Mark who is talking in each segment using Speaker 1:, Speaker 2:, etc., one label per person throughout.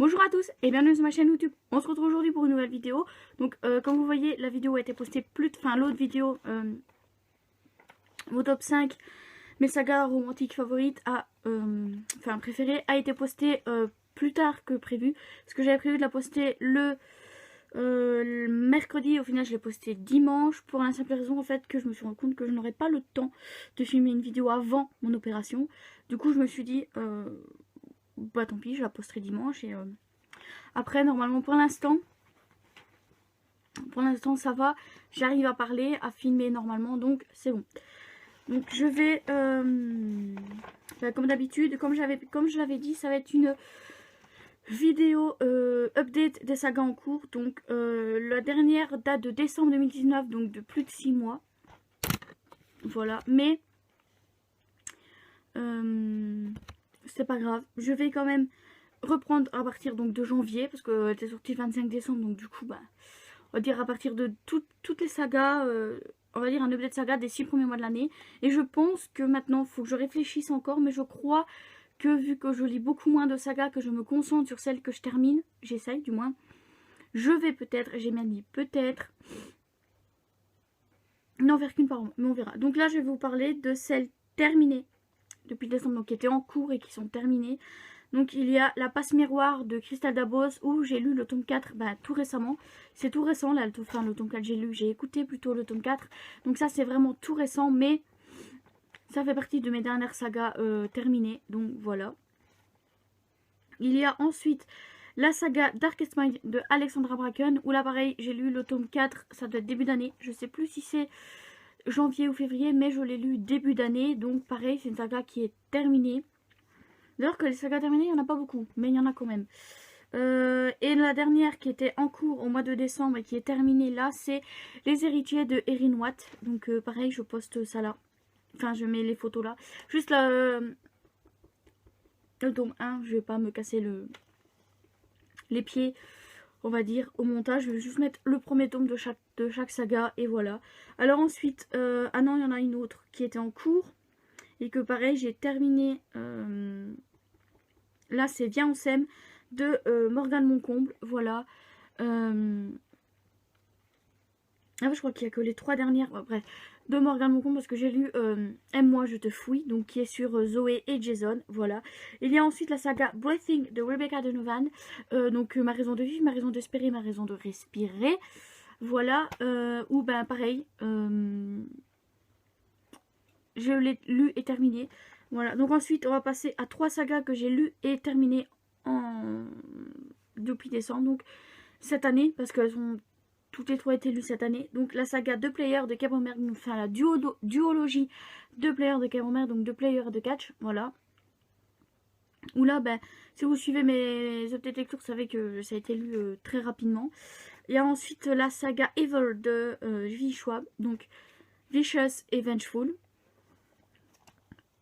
Speaker 1: Bonjour à tous et bienvenue sur ma chaîne YouTube. On se retrouve aujourd'hui pour une nouvelle vidéo. Donc comme vous voyez, la vidéo a été postée l'autre vidéo, mon top 5, mes sagas romantiques favorites, préférées, a été postée plus tard que prévu. Parce que j'avais prévu de la poster le mercredi, au final je l'ai posté dimanche, pour la simple raison en fait que je me suis rendu compte que je n'aurais pas le temps de filmer une vidéo avant mon opération. Du coup je me suis dit bah tant pis, je la posterai dimanche. Et après normalement pour l'instant ça va, j'arrive à parler, à filmer normalement, donc c'est bon. Donc je vais comme d'habitude, comme je l'avais dit, ça va être une vidéo update des sagas en cours. Donc la dernière date de décembre 2019, donc de plus de 6 mois. Voilà, mais c'est pas grave, je vais quand même reprendre à partir donc de janvier, parce que elle était sortie le 25 décembre, donc du coup bah on va dire à partir de toutes les sagas, on va dire un update saga des 6 premiers mois de l'année. Et je pense que maintenant il faut que je réfléchisse encore, mais je crois que vu que je lis beaucoup moins de sagas, que je me concentre sur celles que je termine, j'essaye du moins, je vais peut-être, j'ai bien dit peut-être, n'en faire qu'une par mois, mais on verra. Donc là je vais vous parler de celles terminées depuis décembre, donc qui étaient en cours et qui sont terminées. Donc il y a La Passe Miroir de Crystal Dabos, où j'ai lu le tome 4 tout récemment. C'est tout récent là, le tome 4 j'ai écouté plutôt le tome 4. Donc ça c'est vraiment tout récent, mais ça fait partie de mes dernières sagas terminées. Donc voilà. Il y a ensuite la saga Darkest Mind de Alexandra Bracken, où là pareil j'ai lu le tome 4, ça doit être début d'année. Je sais plus si c'est janvier ou février, mais je l'ai lu début d'année. Donc pareil, c'est une saga qui est terminée. D'ailleurs que les sagas terminées, il n'y en a pas beaucoup, mais il y en a quand même. Et la dernière qui était en cours au mois de décembre et qui est terminée là, c'est Les Héritiers de Erin Watt. Donc pareil, je poste ça là. Enfin, je mets les photos là. Juste le tome 1, je vais pas me casser les pieds, on va dire, au montage. Je vais juste mettre le premier tome de chaque saga et voilà. Alors ensuite, ah non, il y en a une autre qui était en cours. Et que pareil j'ai terminé, là c'est Viens on s'aime de Morgane Moncomble, voilà. Je crois qu'il n'y a que les 3 dernières, bref, de Morgane Moncomble, parce que j'ai lu Aime-moi je te fouille, donc qui est sur Zoé et Jason, voilà. Il y a ensuite la saga Breathing de Rebecca Donovan, donc ma raison de vivre, ma raison d'espérer, ma raison de respirer, voilà, où pareil, je l'ai lu et terminé. Voilà, donc ensuite on va passer à 3 sagas que j'ai lues et terminées depuis décembre, donc cette année, parce qu'elles ont toutes les 3 été lues cette année. Donc la saga de Player de Cabomer, enfin la duologie de Player de Cabomer, donc de Player de Catch, voilà. Où là, si vous suivez mes updates lectures, vous savez que ça a été lu très rapidement. Il y a ensuite la saga Evil de J. Schwab, donc Vicious et Vengeful.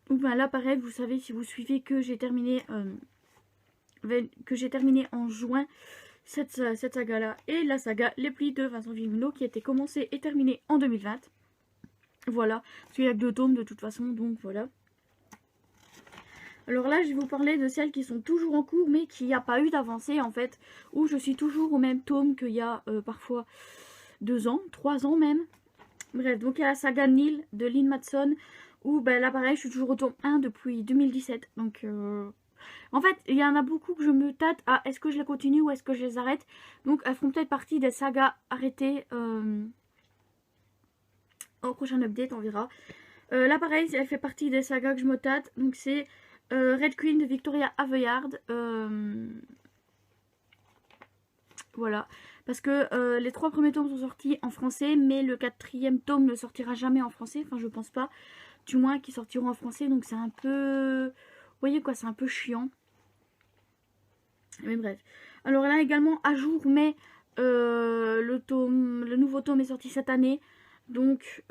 Speaker 1: Donc là pareil, vous savez si vous suivez que j'ai terminé en juin cette saga là, et la saga Les Plis de Vincent Viguenot qui a été commencée et terminée en 2020. Voilà, parce qu'il y a que 2 tomes de toute façon, donc voilà. Alors là je vais vous parler de celles qui sont toujours en cours mais qui n'y a pas eu d'avancée en fait, où je suis toujours au même tome qu'il y a parfois 2 ans, 3 ans même. Bref, donc il y a la saga Neil de Lynn Matson, où là pareil je suis toujours au tome 1 depuis 2017. Donc en fait il y en a beaucoup que je me tâte à est-ce que je les continue ou est-ce que je les arrête. Donc elles feront peut-être partie des sagas arrêtées au prochain update, on verra. Là pareil elle fait partie des sagas que je me tâte. Donc c'est Red Queen de Victoria Aveyard. Voilà, parce que les 3 premiers tomes sont sortis en français, mais le 4e tome ne sortira jamais en français, enfin je pense pas, du moins qu'ils sortiront en français, donc c'est un peu, vous voyez quoi, c'est un peu chiant. Mais bref, alors là également à jour, mais le nouveau tome est sorti cette année, donc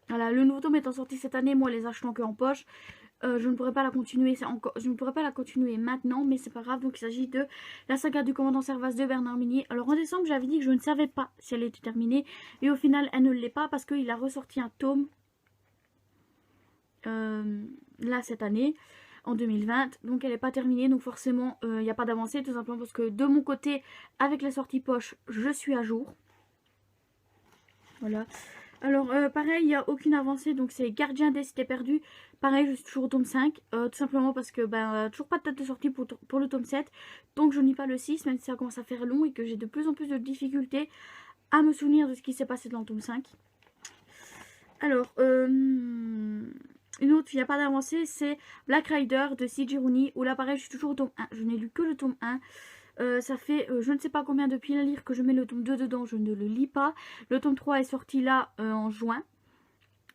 Speaker 1: voilà, le nouveau tome étant sorti cette année, moi les achetant que en poche, je ne pourrais pas la continuer, je ne pourrais pas la continuer maintenant, mais c'est pas grave. Donc il s'agit de la saga du commandant Servas de Bernard Minier. Alors en décembre j'avais dit que je ne savais pas si elle était terminée, et au final elle ne l'est pas, parce qu'il a ressorti un tome là cette année. en 2020. Donc elle n'est pas terminée, donc forcément il n'y a pas d'avancée, tout simplement parce que de mon côté, avec la sortie poche, je suis à jour. Voilà. Alors pareil, il n'y a aucune avancée, donc c'est Gardien des Cités Perdues. Pareil, je suis toujours au tome 5, tout simplement parce que toujours pas de date de sortie pour le tome 7. Donc je lis pas le 6, même si ça commence à faire long et que j'ai de plus en plus de difficultés à me souvenir de ce qui s'est passé dans le tome 5. Alors, une autre, il n'y a pas d'avancée, c'est Black Rider de C.J. Rooney, où là pareil, je suis toujours au tome 1. Je n'ai lu que le tome 1. Ça fait je ne sais pas combien de piles à lire que je mets le tome 2 dedans, je ne le lis pas. Le tome 3 est sorti là en juin.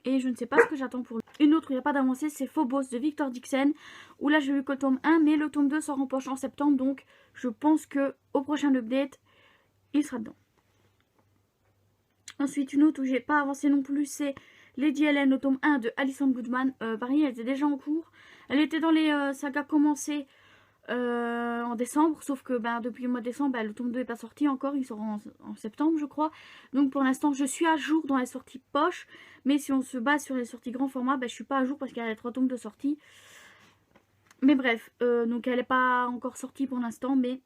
Speaker 1: Et je ne sais pas ce que j'attends pour lui. Une autre où il n'y a pas d'avancée, c'est Phobos de Victor Dixon. Où là j'ai lu que le tome 1, mais le tome 2 sort en poche en septembre. Donc je pense que au prochain update, il sera dedans. Ensuite, une autre où j'ai pas avancé non plus, c'est Lady Helen au tome 1 de Alison Goodman. Pareil, elle était déjà en cours. Elle était dans les sagas commencées en décembre, sauf que depuis le mois de décembre, le tome 2 n'est pas sorti encore, il sort en septembre je crois. Donc pour l'instant je suis à jour dans les sorties poche, mais si on se base sur les sorties grand format, je suis pas à jour parce qu'il y a les 3 tomes de sortie. Mais bref, donc elle n'est pas encore sortie pour l'instant, mais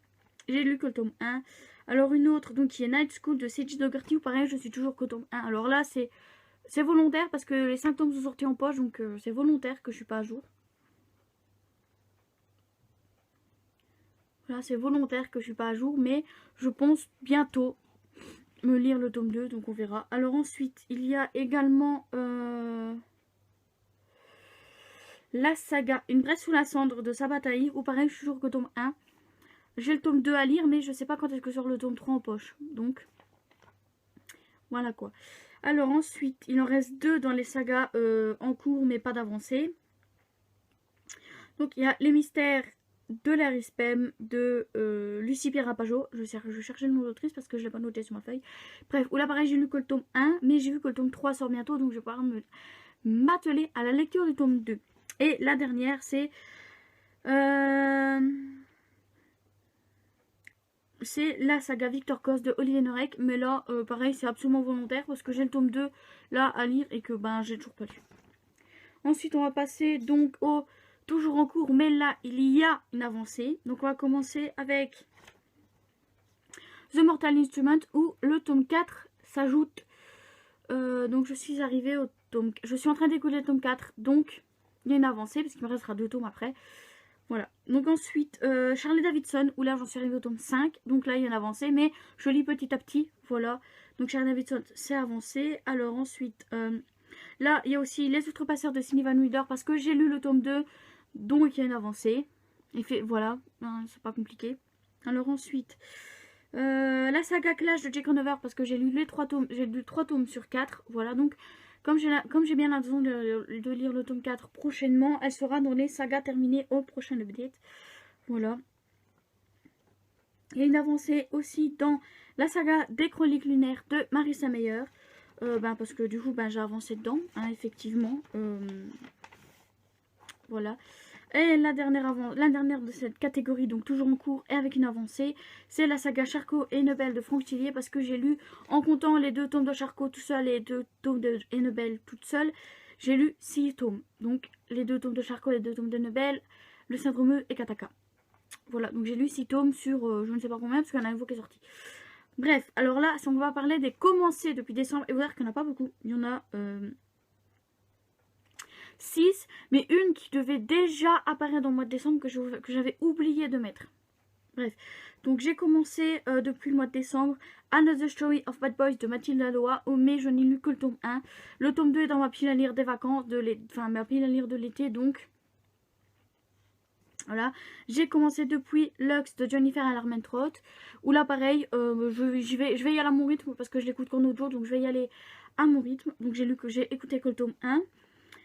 Speaker 1: j'ai lu que le tome 1. Alors une autre, donc qui est Night School de Seiji Dougherty, où pareil je suis toujours que tome 1. Alors là c'est volontaire parce que les 5 tomes sont sortis en poche, donc c'est volontaire que je suis pas à jour. Là, c'est volontaire que je suis pas à jour, mais je pense bientôt me lire le tome 2, donc on verra. Alors ensuite, il y a également la saga Une Bresse sous la cendre de Sabataï, où pareil, je suis toujours que tome 1. J'ai le tome 2 à lire, mais je sais pas quand est-ce que sort le tome 3 en poche. Donc, voilà quoi. Alors ensuite, il en reste 2 dans les sagas en cours, mais pas d'avancée. Donc, il y a Les Mystères de Larry Spem de Lucie Pierre Rapajo. Je cherchais le nom d'autrice parce que je ne l'ai pas noté sur ma feuille. Bref, où là pareil j'ai lu que le tome 1, mais j'ai vu que le tome 3 sort bientôt, donc je vais pouvoir m'atteler à la lecture du tome 2. Et la dernière c'est la saga Victor Kos de Olivier Norek, mais là pareil c'est absolument volontaire parce que j'ai le tome 2 là à lire et que j'ai toujours pas lu. Ensuite on va passer donc au toujours en cours, mais là il y a une avancée. Donc on va commencer avec The Mortal Instrument, où le tome 4 s'ajoute. Donc je suis arrivée au tome... Je suis en train d'écouter le tome 4, donc il y a une avancée, parce qu'il me restera 2 tomes après. Voilà. Donc ensuite, Charlie Davidson, où là j'en suis arrivée au tome 5. Donc là il y a une avancée, mais je lis petit à petit. Voilà. Donc Charlie Davidson, c'est avancé. Alors ensuite, là il y a aussi Les Outrepasseurs de Sidney Van Wilder, parce que j'ai lu le tome 2. Donc il y a une avancée. Il fait, voilà, c'est pas compliqué. Alors ensuite, la saga Clash de Jake Ronover, parce que j'ai lu les 3 tomes, j'ai lu 3 tomes sur 4. Voilà, donc comme j'ai bien l'intention de lire le tome 4 prochainement, elle sera dans les sagas terminées au prochain update. Voilà. Il y a une avancée aussi dans la saga des Chroniques Lunaires de Marissa Meyer. Parce que du coup, j'ai avancé dedans, hein, effectivement. Voilà. Et la dernière de cette catégorie, donc toujours en cours et avec une avancée, c'est la saga Charcot et Nebel de Franck Tillier, parce que j'ai lu, en comptant les 2 tomes de Charcot tout seul et les 2 tomes de Nebel toute seule, j'ai lu 6 tomes. Donc les 2 tomes de Charcot et les 2 tomes de Nebel, Le Syndrome et Kataka. Voilà, donc j'ai lu 6 tomes sur je ne sais pas combien, parce qu'il y en a un nouveau qui est sorti. Bref, alors là, si on va parler des commencés depuis décembre, et vous dire qu'il n'y en a pas beaucoup, il y en a 6, mais une qui devait déjà apparaître dans le mois de décembre que j'avais oublié de mettre. Bref, donc j'ai commencé depuis le mois de décembre Another Story of Bad Boys de Mathilde Aloa, mais je n'ai lu que le tome 1. Le tome 2 est dans ma pile à lire des vacances, ma pile à lire de l'été, donc voilà. J'ai commencé depuis Lux de Jennifer Alarmentrout, où là pareil, je vais y aller à mon rythme parce que je l'écoute qu'en autre jour, donc je vais y aller à mon rythme. Donc j'ai écouté que le tome 1.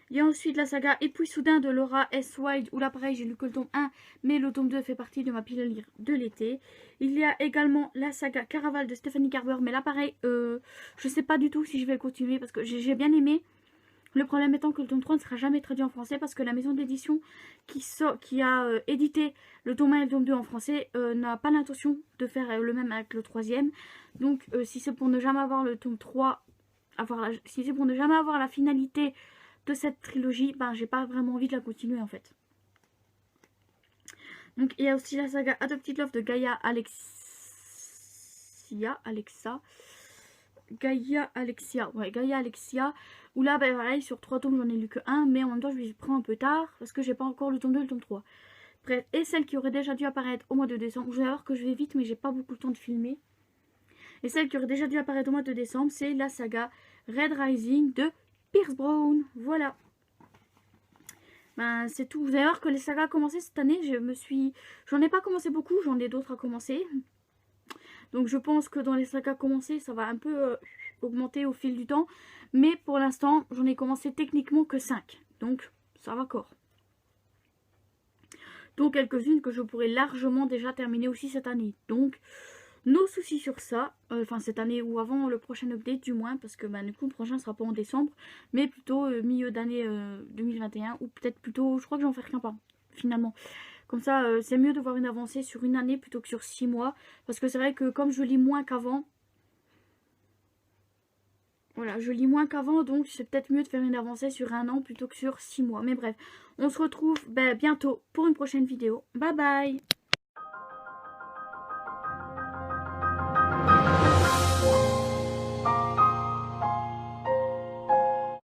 Speaker 1: Il y a ensuite la saga Et puis soudain de Laura S. Wilde, où là pareil j'ai lu que le tome 1, mais le tome 2 fait partie de ma pile à lire de l'été. Il y a également la saga Caraval de Stephanie Carver, mais là pareil, je sais pas du tout si je vais continuer parce que j'ai bien aimé. Le problème étant que le tome 3 ne sera jamais traduit en français parce que la maison d'édition qui a édité le tome 1 et le tome 2 en français n'a pas l'intention de faire le même avec le 3e. Donc si c'est pour ne jamais avoir le tome 3, si c'est pour ne jamais avoir la finalité de cette trilogie, j'ai pas vraiment envie de la continuer en fait. Donc il y a aussi la saga Adopted Love de Gaia Alexia, où là ben, pareil sur 3 tomes j'en ai lu que 1, mais en même temps je les prends un peu tard parce que j'ai pas encore le tome 2 et le tome 3. Bref, et celle qui aurait déjà dû apparaître au mois de décembre, je vais voir que je vais vite mais j'ai pas beaucoup de temps de filmer. Et celle qui aurait déjà dû apparaître au mois de décembre, c'est la saga Red Rising de Pierce Brown. Voilà. Ben, c'est tout. Vous allez voir que les sagas ont commencé cette année. J'en ai pas commencé beaucoup, j'en ai d'autres à commencer. Donc je pense que dans les sagas commencées, ça va un peu augmenter au fil du temps. Mais pour l'instant, j'en ai commencé techniquement que 5. Donc ça va encore. Donc quelques-unes que je pourrais largement déjà terminer aussi cette année. Donc nos soucis sur ça, enfin cette année ou avant le prochain update du moins, parce que ben, du coup le prochain sera pas en décembre, mais plutôt milieu d'année 2021, ou peut-être plutôt, je crois que j'en fais qu'un pas finalement. Comme ça c'est mieux de voir une avancée sur une année plutôt que sur 6 mois, parce que c'est vrai que comme je lis moins qu'avant, voilà, je lis moins qu'avant, donc c'est peut-être mieux de faire une avancée sur un an plutôt que sur 6 mois. Mais bref, on se retrouve ben, bientôt pour une prochaine vidéo. Bye bye!